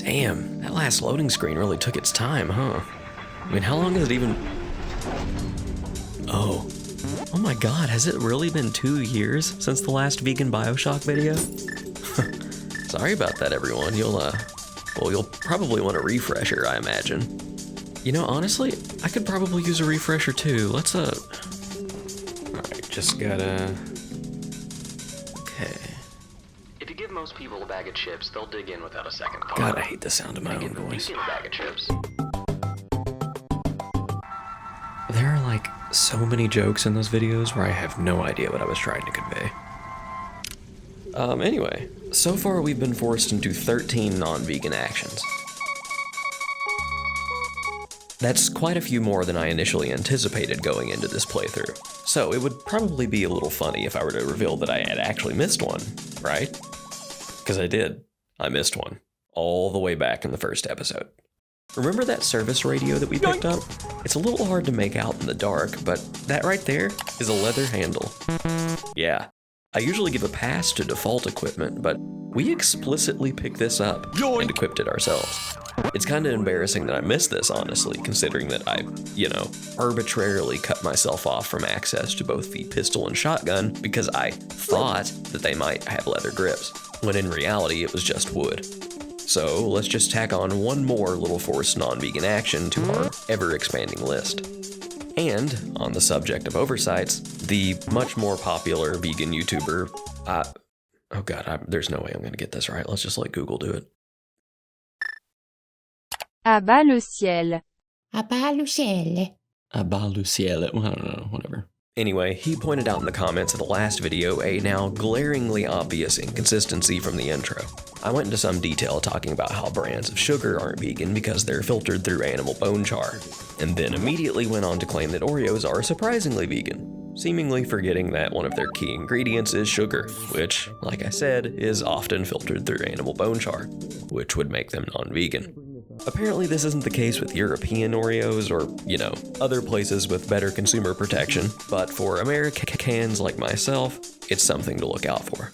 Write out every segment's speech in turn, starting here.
Damn, that last loading screen really took its time, huh? I mean, how long has it even... Oh my god, has it really been 2 years since the last Vegan BioShock video? Sorry about that, everyone. You'll probably want a refresher, I imagine. You know, honestly, I could probably use a refresher too. Let's, Alright, just gotta... Okay. If you give most people a bag of chips, they'll dig in without a second thought. God, I hate the sound of my own voice. Give a bag of chips. There are like so many jokes in those videos where I have no idea what I was trying to convey. Anyway, so far we've been forced into 13 non-vegan actions. That's quite a few more than I initially anticipated going into this playthrough, so it would probably be a little funny if I were to reveal that I had actually missed one, right? Because I did. I missed one. All the way back in the first episode. Remember that service radio that we picked up? It's a little hard to make out in the dark, but that right there is a leather handle. Yeah, I usually give a pass to default equipment, but we explicitly picked this up and equipped it ourselves. It's kind of embarrassing that I missed this, honestly, considering that I, arbitrarily cut myself off from access to both the pistol and shotgun because I thought that they might have leather grips, when in reality it was just wood. So let's just tack on one more little forced non-vegan action to our ever-expanding list. And, on the subject of oversights, the much more popular vegan YouTuber, oh god, there's no way I'm gonna get this right, let's just let Google do it. Abat le ciel. Abat le ciel. Abat le ciel, well, I don't know, whatever. Anyway, he pointed out in the comments of the last video a now glaringly obvious inconsistency from the intro. I went into some detail talking about how brands of sugar aren't vegan because they're filtered through animal bone char, and then immediately went on to claim that Oreos are surprisingly vegan, seemingly forgetting that one of their key ingredients is sugar, which, like I said, is often filtered through animal bone char, which would make them non-vegan. Apparently this isn't the case with European Oreos or, other places with better consumer protection, but for Americans like myself, it's something to look out for.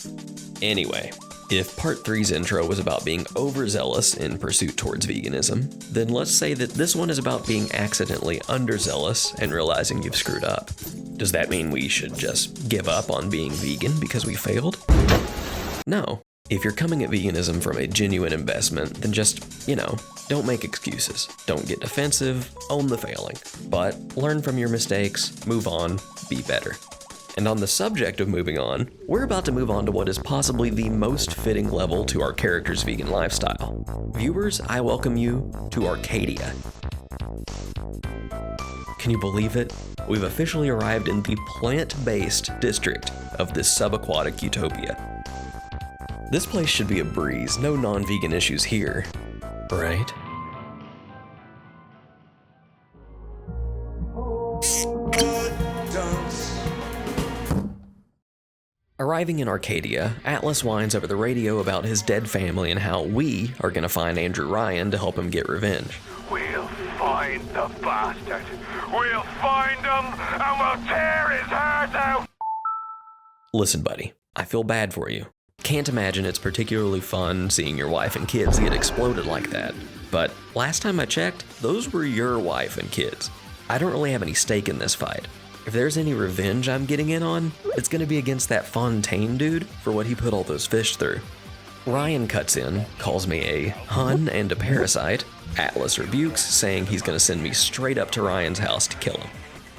Anyway, if part 3's intro was about being overzealous in pursuit towards veganism, then let's say that this one is about being accidentally underzealous and realizing you've screwed up. Does that mean we should just give up on being vegan because we failed? No. If you're coming at veganism from a genuine investment, then just, don't make excuses. Don't get defensive, own the failing. But learn from your mistakes, move on, be better. And on the subject of moving on, we're about to move on to what is possibly the most fitting level to our character's vegan lifestyle. Viewers, I welcome you to Arcadia. Can you believe it? We've officially arrived in the plant-based district of this subaquatic utopia. This place should be a breeze, no non-vegan issues here, right? Arriving in Arcadia, Atlas whines over the radio about his dead family and how we are gonna find Andrew Ryan to help him get revenge. We'll find the bastard. We'll find him and we'll tear his heart out. Listen, buddy, I feel bad for you. Can't imagine it's particularly fun seeing your wife and kids get exploded like that. But last time I checked, those were your wife and kids. I don't really have any stake in this fight. If there's any revenge I'm getting in on, it's gonna be against that Fontaine dude for what he put all those fish through. Ryan cuts in, calls me a Hun and a parasite. Atlas rebukes, saying he's gonna send me straight up to Ryan's house to kill him.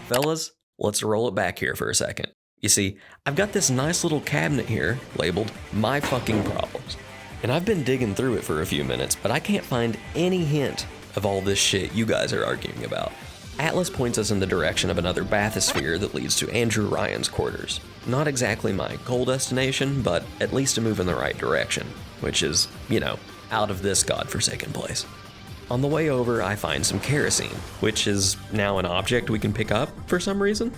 Fellas, let's roll it back here for a second. You see, I've got this nice little cabinet here labeled My Fucking Problems. And I've been digging through it for a few minutes, but I can't find any hint of all this shit you guys are arguing about. Atlas points us in the direction of another bathysphere that leads to Andrew Ryan's quarters. Not exactly my goal destination, but at least a move in the right direction, which is, out of this godforsaken place. On the way over, I find some kerosene, which is now an object we can pick up for some reason.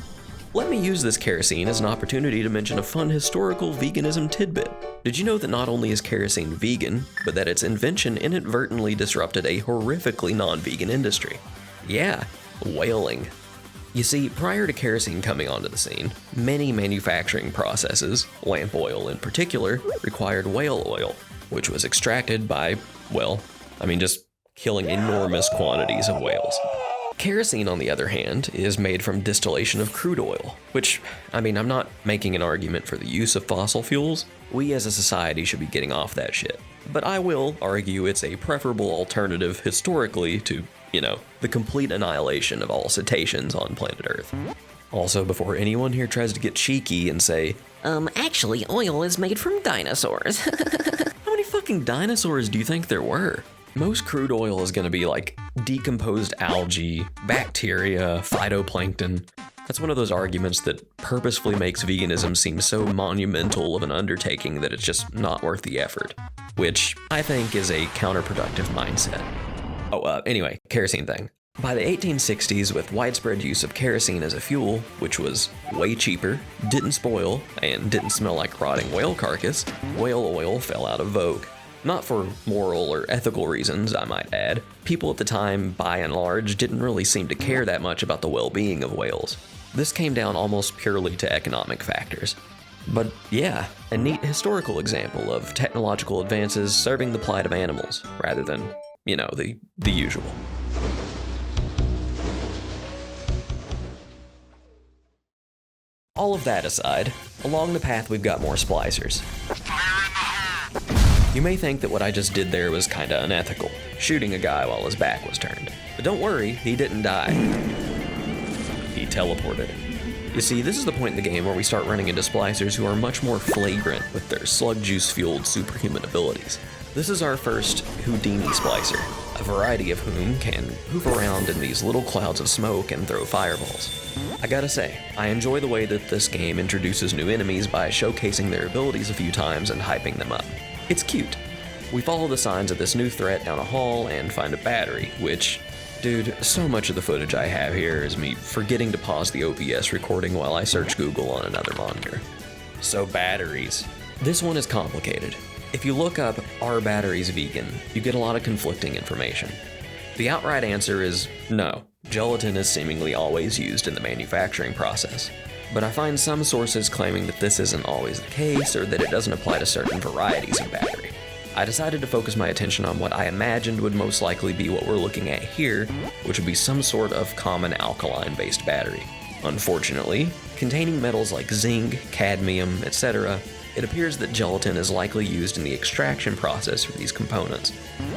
Let me use this kerosene as an opportunity to mention a fun historical veganism tidbit. Did you know that not only is kerosene vegan, but that its invention inadvertently disrupted a horrifically non-vegan industry? Yeah, whaling. You see, prior to kerosene coming onto the scene, many manufacturing processes, lamp oil in particular, required whale oil, which was extracted by, I mean, just killing enormous quantities of whales. Kerosene, on the other hand, is made from distillation of crude oil, which, I mean, I'm not making an argument for the use of fossil fuels. We as a society should be getting off that shit. But I will argue it's a preferable alternative historically to, the complete annihilation of all cetaceans on planet Earth. Also, before anyone here tries to get cheeky and say, actually, oil is made from dinosaurs. How many fucking dinosaurs do you think there were? Most crude oil is going to be like decomposed algae, bacteria, phytoplankton. That's one of those arguments that purposefully makes veganism seem so monumental of an undertaking that it's just not worth the effort, which I think is a counterproductive mindset. Anyway, kerosene thing. By the 1860s, with widespread use of kerosene as a fuel, which was way cheaper, didn't spoil, and didn't smell like rotting whale carcass, whale oil fell out of vogue. Not for moral or ethical reasons, I might add. People at the time, by and large, didn't really seem to care that much about the well-being of whales. This came down almost purely to economic factors. But yeah, a neat historical example of technological advances serving the plight of animals, rather than, the usual. All of that aside, along the path we've got more splicers. You may think that what I just did there was kinda unethical, shooting a guy while his back was turned. But don't worry, he didn't die. He teleported. You see, this is the point in the game where we start running into splicers who are much more flagrant with their slug juice-fueled superhuman abilities. This is our first Houdini splicer, a variety of whom can hoof around in these little clouds of smoke and throw fireballs. I gotta say, I enjoy the way that this game introduces new enemies by showcasing their abilities a few times and hyping them up. It's cute. We follow the signs of this new threat down a hall and find a battery, which, dude, so much of the footage I have here is me forgetting to pause the OBS recording while I search Google on another monitor. So batteries. This one is complicated. If you look up, are batteries vegan, you get a lot of conflicting information. The outright answer is no. Gelatin is seemingly always used in the manufacturing process. But I find some sources claiming that this isn't always the case or that it doesn't apply to certain varieties of battery. I decided to focus my attention on what I imagined would most likely be what we're looking at here, which would be some sort of common alkaline-based battery. Unfortunately, containing metals like zinc, cadmium, etc., it appears that gelatin is likely used in the extraction process for these components.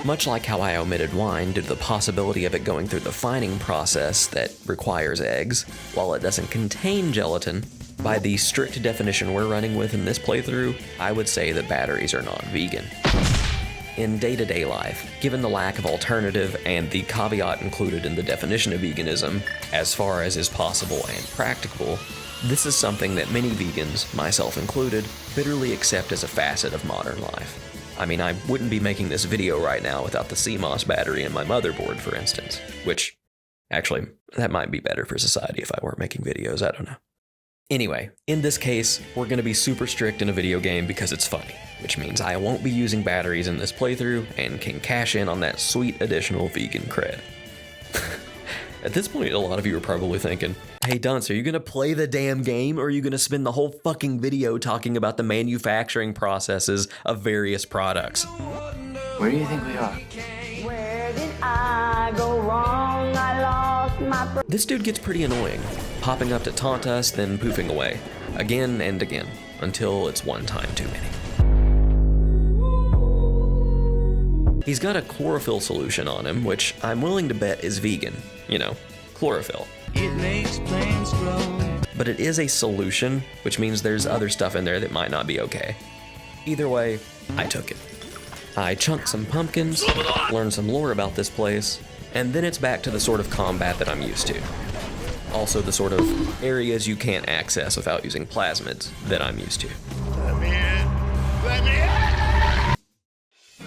Much like how I omitted wine due to the possibility of it going through the fining process that requires eggs, while it doesn't contain gelatin, by the strict definition we're running with in this playthrough, I would say that batteries are not vegan. In day-to-day life, given the lack of alternative and the caveat included in the definition of veganism, as far as is possible and practicable, this is something that many vegans, myself included, bitterly accept as a facet of modern life. I mean, I wouldn't be making this video right now without the CMOS battery in my motherboard, for instance, which, actually, that might be better for society if I weren't making videos, I don't know. Anyway, in this case, we're going to be super strict in a video game because it's funny, which means I won't be using batteries in this playthrough and can cash in on that sweet additional vegan cred. At this point, a lot of you are probably thinking, hey Dunce, are you gonna play the damn game or are you gonna spend the whole fucking video talking about the manufacturing processes of various products? Where do you think we are? Where did I go wrong? I lost my... This dude gets pretty annoying, popping up to taunt us, then poofing away, again and again, until it's one time too many. He's got a chlorophyll solution on him, which I'm willing to bet is vegan. Chlorophyll. It makes planes grow. But it is a solution, which means there's other stuff in there that might not be okay. Either way, I took it. I chunked some pumpkins, learned some lore about this place, and then it's back to the sort of combat that I'm used to. Also the sort of areas you can't access without using plasmids that I'm used to. Let me in! Let me in!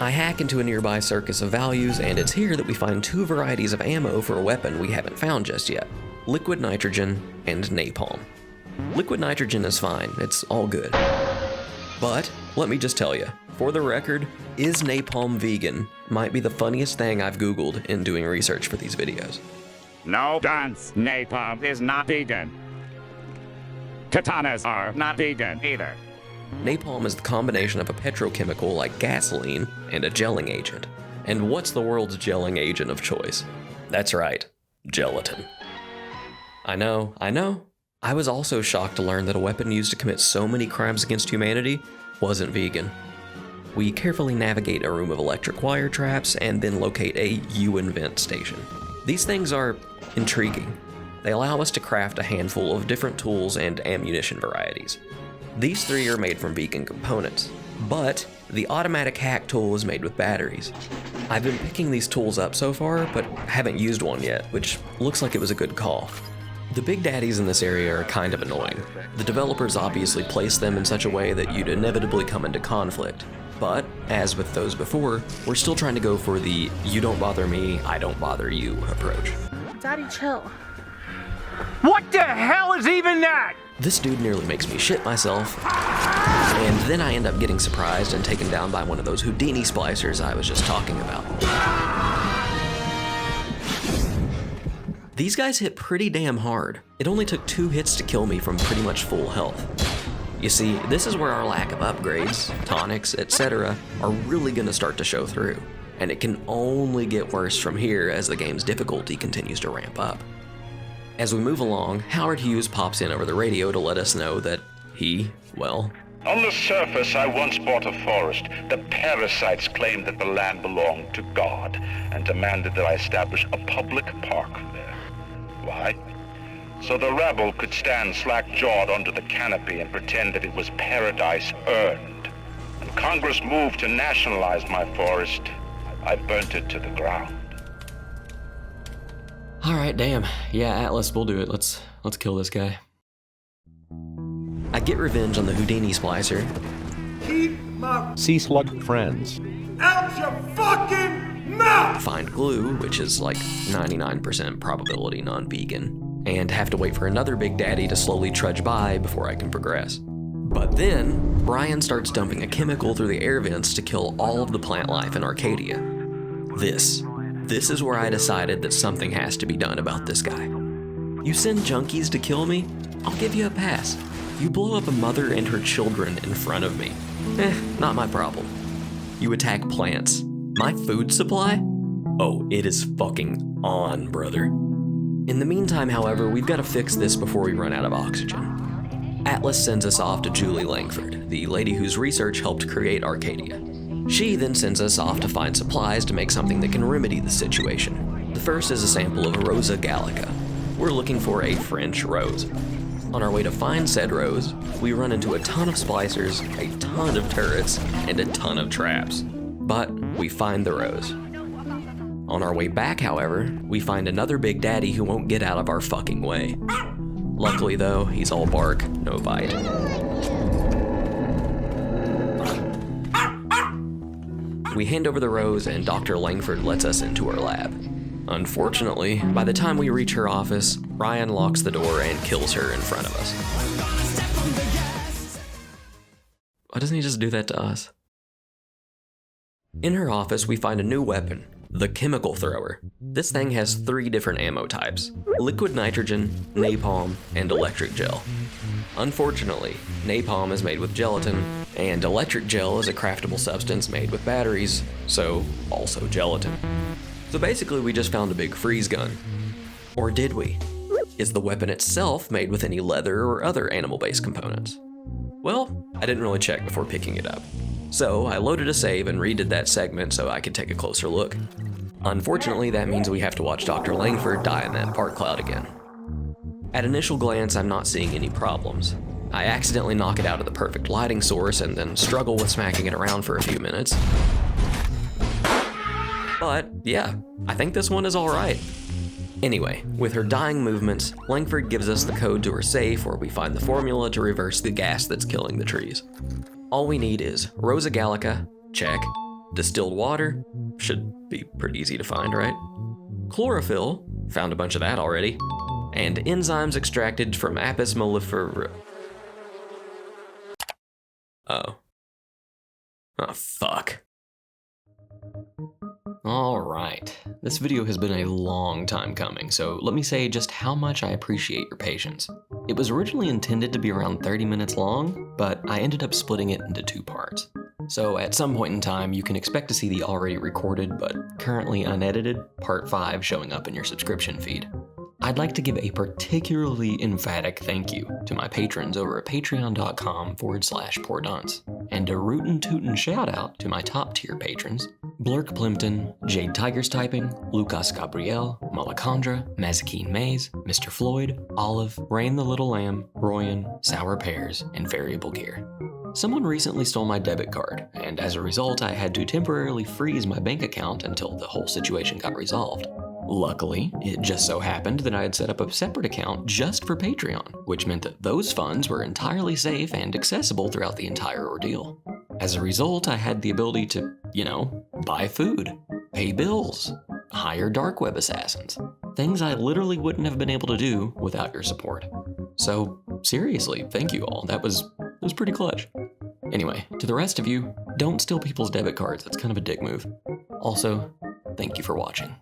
I hack into a nearby circus of values, and it's here that we find two varieties of ammo for a weapon we haven't found just yet. Liquid nitrogen and napalm. Liquid nitrogen is fine, it's all good. But, let me just tell you, for the record, is napalm vegan might be the funniest thing I've Googled in doing research for these videos. No, Dunce, napalm is not vegan. Katanas are not vegan either. Napalm is the combination of a petrochemical like gasoline and a gelling agent. And what's the world's gelling agent of choice? That's right, gelatin. I know. I was also shocked to learn that a weapon used to commit so many crimes against humanity wasn't vegan. We carefully navigate a room of electric wire traps and then locate a U-invent station. These things are intriguing. They allow us to craft a handful of different tools and ammunition varieties. These 3 are made from vegan components, but the automatic hack tool is made with batteries. I've been picking these tools up so far, but haven't used one yet, which looks like it was a good call. The big daddies in this area are kind of annoying. The developers obviously placed them in such a way that you'd inevitably come into conflict. But, as with those before, we're still trying to go for the you don't bother me, I don't bother you approach. Daddy, chill. What the hell is even that? This dude nearly makes me shit myself, and then I end up getting surprised and taken down by one of those Houdini splicers I was just talking about. These guys hit pretty damn hard. It only took 2 hits to kill me from pretty much full health. You see, this is where our lack of upgrades, tonics, etc. are really gonna start to show through, and it can only get worse from here as the game's difficulty continues to ramp up. As we move along, Howard Hughes pops in over the radio to let us know that he, well... On the surface, I once bought a forest. The parasites claimed that the land belonged to God and demanded that I establish a public park there. Why? So the rabble could stand slack-jawed under the canopy and pretend that it was paradise earned. When Congress moved to nationalize my forest, I burnt it to the ground. Alright, damn. Yeah, Atlas, we'll do it. Let's kill this guy. I get revenge on the Houdini splicer. Keep my sea slug friends out your fucking mouth! Find glue, which is like 99% probability non-vegan, and have to wait for another big daddy to slowly trudge by before I can progress. But then, Brian starts dumping a chemical through the air vents to kill all of the plant life in Arcadia. This is where I decided that something has to be done about this guy. You send junkies to kill me? I'll give you a pass. You blow up a mother and her children in front of me. Not my problem. You attack plants. My food supply? Oh, it is fucking on, brother. In the meantime, however, we've got to fix this before we run out of oxygen. Atlas sends us off to Julie Langford, the lady whose research helped create Arcadia. She then sends us off to find supplies to make something that can remedy the situation. The first is a sample of Rosa gallica. We're looking for a French rose. On our way to find said rose, we run into a ton of splicers, a ton of turrets, and a ton of traps. But we find the rose. On our way back, however, we find another big daddy who won't get out of our fucking way. Luckily though, he's all bark, no bite. We hand over the rose and Dr. Langford lets us into her lab. Unfortunately, by the time we reach her office, Ryan locks the door and kills her in front of us. Why doesn't he just do that to us? In her office, we find a new weapon, the chemical thrower. This thing has 3 different ammo types: liquid nitrogen, napalm, and electric gel. Unfortunately, napalm is made with gelatin, and electric gel is a craftable substance made with batteries, so also gelatin. So basically we just found a big freeze gun. Or did we? Is the weapon itself made with any leather or other animal-based components? Well, I didn't really check before picking it up. So I loaded a save and redid that segment so I could take a closer look. Unfortunately, that means we have to watch Dr. Langford die in that part cloud again. At initial glance, I'm not seeing any problems. I accidentally knock it out of the perfect lighting source and then struggle with smacking it around for a few minutes. But yeah, I think this one is alright. Anyway, with her dying movements, Langford gives us the code to her safe where we find the formula to reverse the gas that's killing the trees. All we need is Rosa gallica, check. Distilled water, should be pretty easy to find, right? Chlorophyll, found a bunch of that already. And enzymes extracted from Apis mellifera. Oh, fuck. Alright, this video has been a long time coming, so let me say just how much I appreciate your patience. It was originally intended to be around 30 minutes long, but I ended up splitting it into 2 parts. So at some point in time, you can expect to see the already recorded but currently unedited Part 5 showing up in your subscription feed. I'd like to give a particularly emphatic thank you to my patrons over at patreon.com/poordunce, and a rootin' tootin' shout out to my top tier patrons: Blurk Plimpton, Jade Tigers Typing, Lucas Gabriel, Malacandra, Mazakine Mays, Mr. Floyd, Olive, Rain the Little Lamb, Royan, Sour Pears, and Variable Gear. Someone recently stole my debit card, and as a result, I had to temporarily freeze my bank account until the whole situation got resolved. Luckily, it just so happened that I had set up a separate account just for Patreon, which meant that those funds were entirely safe and accessible throughout the entire ordeal. As a result, I had the ability to, buy food, pay bills, hire dark web assassins, things I literally wouldn't have been able to do without your support. So seriously, thank you all. It was pretty clutch. Anyway, to the rest of you, don't steal people's debit cards. That's kind of a dick move. Also, thank you for watching.